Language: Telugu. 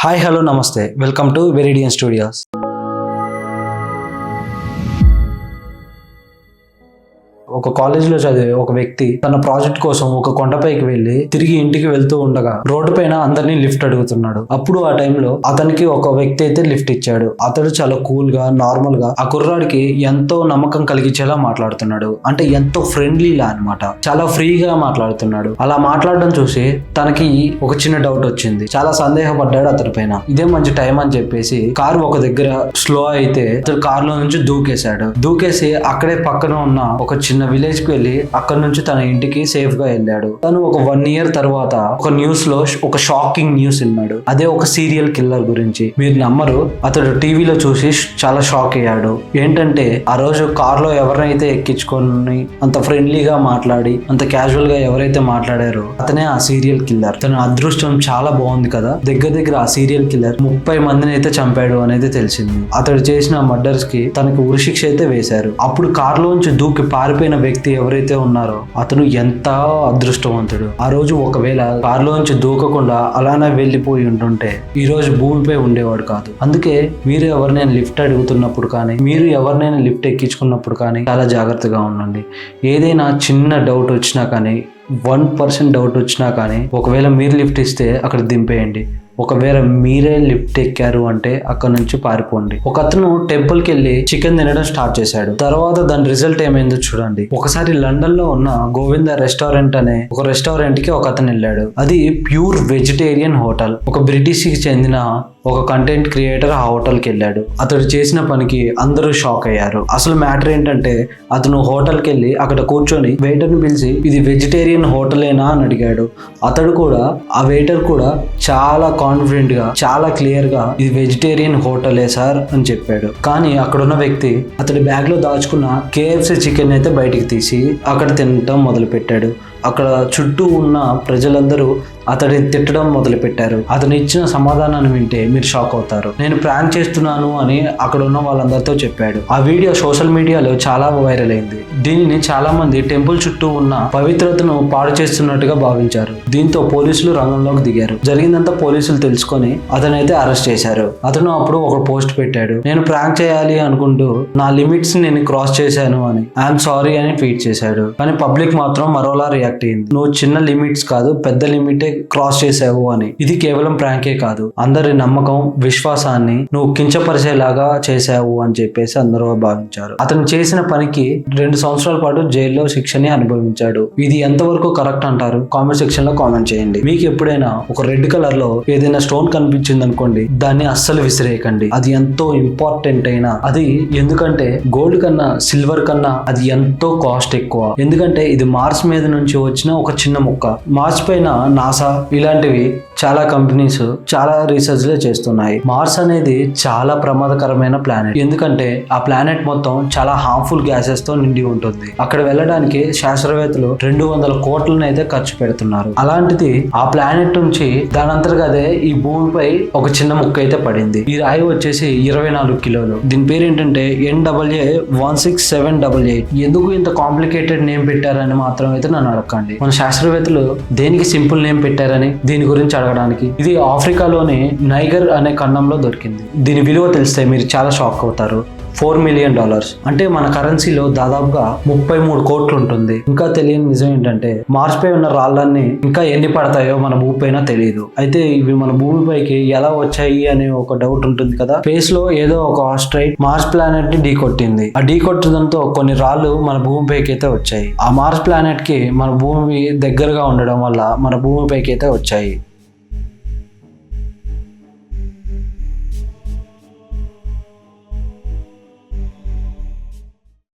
హాయ్ హలో నమస్తే వెల్కమ్ టు వెరిడియన్ స్టూడియోస్. ఒక కాలేజీలో చదివే ఒక వ్యక్తి తన ప్రాజెక్ట్ కోసం ఒక కొండపైకి వెళ్లి తిరిగి ఇంటికి వెళ్తూ ఉండగా రోడ్డు పైన అందరినీ లిఫ్ట్ అడుగుతున్నాడు. అప్పుడు ఆ టైంలో అతనికి ఒక వ్యక్తి అయితే లిఫ్ట్ ఇచ్చాడు. అతడు చాలా కూల్ గా నార్మల్ గా ఆ కుర్రాడికి ఎంతో నమ్మకం కలిగించేలా మాట్లాడుతున్నాడు. అంటే ఎంతో ఫ్రెండ్లీలా అన్నమాట. చాలా ఫ్రీగా మాట్లాడుతున్నాడు. అలా మాట్లాడడం చూసి తనకి ఒక చిన్న డౌట్ వచ్చింది. చాలా సందేహపడ్డాడు అతని పైన. ఇదే మంచి టైం అని చెప్పేసి కారు ఒక దగ్గర స్లో అయితే అతడు కార్ లో నుంచి దూకేసి అక్కడే పక్కన ఉన్న ఒక చిన్న విలేజ్ కి వెళ్ళి అక్కడ నుంచి తన ఇంటికి సేఫ్ గా వెళ్ళాడు. తను ఒక 1 year తర్వాత ఒక న్యూస్ లో ఒక షాకింగ్ న్యూస్ విన్నాడు. అదే ఒక సీరియల్ కిల్లర్ గురించి. మీరు నమ్మరు, అతడు టీవీలో చూసి చాలా షాక్ అయ్యాడు. ఏంటంటే ఆ రోజు కార్ లో ఎవరినైతే ఎక్కించుకొని అంత ఫ్రెండ్లీగా మాట్లాడి అంత క్యాజువల్ గా ఎవరైతే మాట్లాడారో అతనే ఆ సీరియల్ కిల్లర్. తన అదృష్టం చాలా బాగుంది కదా, దగ్గర ఆ సీరియల్ కిల్లర్ 30 మందిని అయితే చంపాడు అనేది తెలిసింది. అతడు చేసిన మర్డర్స్ కి తనకి ఉరిశిక్ష అయితే వేశారు. అప్పుడు కార్ లోంచి దూకి పారిపోయిన వ్యక్తి ఎవరైతే ఉన్నారో అతను ఎంత అదృష్టవంతుడు. ఆ రోజు ఒకవేళ కారులోంచి దూకకుండా అలానే వెళ్ళిపోయి ఉంటుంటే ఈ రోజు భూమిపై ఉండేవాడు కాదు. అందుకే మీరు ఎవరినైనా లిఫ్ట్ అడుగుతున్నప్పుడు కానీ మీరు ఎవరినైనా లిఫ్ట్ ఎక్కించుకున్నప్పుడు కానీ చాలా జాగ్రత్తగా ఉండండి. ఏదైనా చిన్న డౌట్ వచ్చినా కానీ 1% డౌట్ వచ్చినా కానీ ఒకవేళ మీరు లిఫ్ట్ ఇస్తే అక్కడ దింపేయండి. ఒకవేళ మీరే లిఫ్ట్ ఎక్కారు అంటే అక్కడ నుంచి పారిపోండి. ఒక అతను టెంపుల్ కి వెళ్ళి చికెన్ తినడం స్టార్ట్ చేశాడు. తర్వాత దాని రిజల్ట్ ఏమైందో చూడండి. ఒకసారి లండన్ లో ఉన్న గోవింద రెస్టారెంట్ అనే ఒక రెస్టారెంట్ కి ఒక అతను వెళ్ళాడు. అది ప్యూర్ వెజిటేరియన్ హోటల్. ఒక బ్రిటిష్ కి చెందిన ఒక కంటెంట్ క్రియేటర్ ఆ హోటల్కి వెళ్ళాడు. అతడు చేసిన పనికి అందరూ షాక్ అయ్యారు. అసలు మ్యాటర్ ఏంటంటే అతను హోటల్కి వెళ్ళి అక్కడ కూర్చొని వెయిటర్ని పిలిచి ఇది వెజిటేరియన్ హోటలేనా అని అడిగాడు. అతడు కూడా ఆ వెయిటర్ కూడా చాలా కాన్ఫిడెంట్ గా చాలా క్లియర్ గా ఇది వెజిటేరియన్ హోటలే సార్ అని చెప్పాడు. కానీ అక్కడ ఉన్న వ్యక్తి అతడి బ్యాగ్ లో దాచుకున్న KFC చికెన్ అయితే బయటికి తీసి అక్కడ తినటం మొదలు పెట్టాడు. అక్కడ చుట్టూ ఉన్న ప్రజలందరూ అతడిని తిట్టడం మొదలు పెట్టారు. అతను ఇచ్చిన సమాధానాన్ని వింటే మీరు షాక్ అవుతారు. నేను ప్రాంక్ చేస్తున్నాను అని అక్కడ ఉన్న వాళ్ళందరితో చెప్పాడు. ఆ వీడియో సోషల్ మీడియాలో చాలా వైరల్ అయింది. దీనిని చాలా మంది టెంపుల్ చుట్టూ ఉన్న పవిత్రతను పాడు చేస్తున్నట్టుగా భావించారు. దీంతో పోలీసులు రంగంలోకి దిగారు. జరిగిందంతా పోలీసులు తెలుసుకొని అతనైతే అరెస్ట్ చేశారు. అతను అప్పుడు ఒక పోస్ట్ పెట్టాడు. నేను ప్రాంక్ చేయాలి అనుకుంటూ నా లిమిట్స్ నేను క్రాస్ చేశాను అని ఐఎమ్ సారీ అని ట్వీట్ చేశాడు. కానీ పబ్లిక్ మాత్రం మరోలా రియాక్ట్ అయింది. నువ్వు చిన్న లిమిట్స్ కాదు పెద్ద లిమిటే క్రాస్ చేసావు అని. ఇది కేవలం ప్రాంకే కాదు, అందరి నమ్మకం విశ్వాసాన్ని నువ్వు కించపరిచేలాగా చేసావు అని చెప్పేసి అందరూ భావించారు. అతను చేసిన పనికి 2 సంవత్సరాల పాటు జైల్లో శిక్షని అనుభవించాడు. ఇది ఎంతవరకు కరెక్ట్ అంటారు? కామెంట్ సెక్షన్ లో కామెంట్ చేయండి. మీకు ఎప్పుడైనా ఒక రెడ్ కలర్ లో ఏదైనా స్టోన్ కనిపించింది అనుకోండి, దాన్ని అస్సలు విసిరేయకండి. అది ఎంతో ఇంపార్టెంట్ అయినా అది ఎందుకంటే గోల్డ్ కన్నా సిల్వర్ కన్నా అది ఎంతో కాస్ట్ ఎక్కువ. ఎందుకంటే ఇది మార్స్ మీద నుంచి వచ్చిన ఒక చిన్న ముక్క. మార్స్ పైన నాసా ఇలాంటివి చాలా కంపెనీస్ చాలా రీసెర్చ్ లే చేస్తున్నాయి. మార్స్ అనేది చాలా ప్రమాదకరమైన ప్లానెట్. ఎందుకంటే ఆ ప్లానెట్ మొత్తం చాలా హార్మ్ఫుల్ గ్యాసెస్ తో నిండి ఉంటుంది. అక్కడ వెళ్ళడానికి శాస్త్రవేత్తలు 200 కోట్లను అయితే ఖర్చు పెడుతున్నారు. అలాంటిది ఆ ప్లానెట్ నుంచి దానంతరగా అదే ఈ భూమిపై ఒక చిన్న ముక్క అయితే పడింది. ఈ రాయి వచ్చేసి 24 కిలోలు. దీని పేరు ఏంటంటే NAA16788. ఎందుకు ఇంత కాంప్లికేటెడ్ నేమ్ పెట్టారని మాత్రం అయితే నన్ను అడగండి. మన శాస్త్రవేత్తలు దేనికి సింపుల్ నేమ్ పెట్టారని దీని గురించి అడగడానికి. ఇది ఆఫ్రికాలోని నైగర్ అనే ఖండంలో దొరికింది. దీని విలువ తెలిస్తే మీరు చాలా షాక్ అవుతారు. $4 million. అంటే మన కరెన్సీలో దాదాపుగా 33 కోట్లు ఉంటుంది. ఇంకా తెలియని నిజం ఏంటంటే మార్స్ పై ఉన్న రాళ్ళన్నీ ఇంకా ఎన్ని పడతాయో మన భూమి పైన తెలియదు. అయితే ఇవి మన భూమిపైకి ఎలా వచ్చాయి అనే ఒక డౌట్ ఉంటుంది కదా. స్పేస్ లో ఏదో ఒక ఆస్ట్రాయిడ్ మార్స్ ప్లానెట్ ని ఢీకొట్టింది. ఆ ఢీకొట్టడంతో కొన్ని రాళ్ళు మన భూమిపైకి అయితే వచ్చాయి. ఆ మార్స్ ప్లానెట్ కి మన భూమి దగ్గరగా ఉండడం వల్ల మన భూమిపైకి అయితే వచ్చాయి.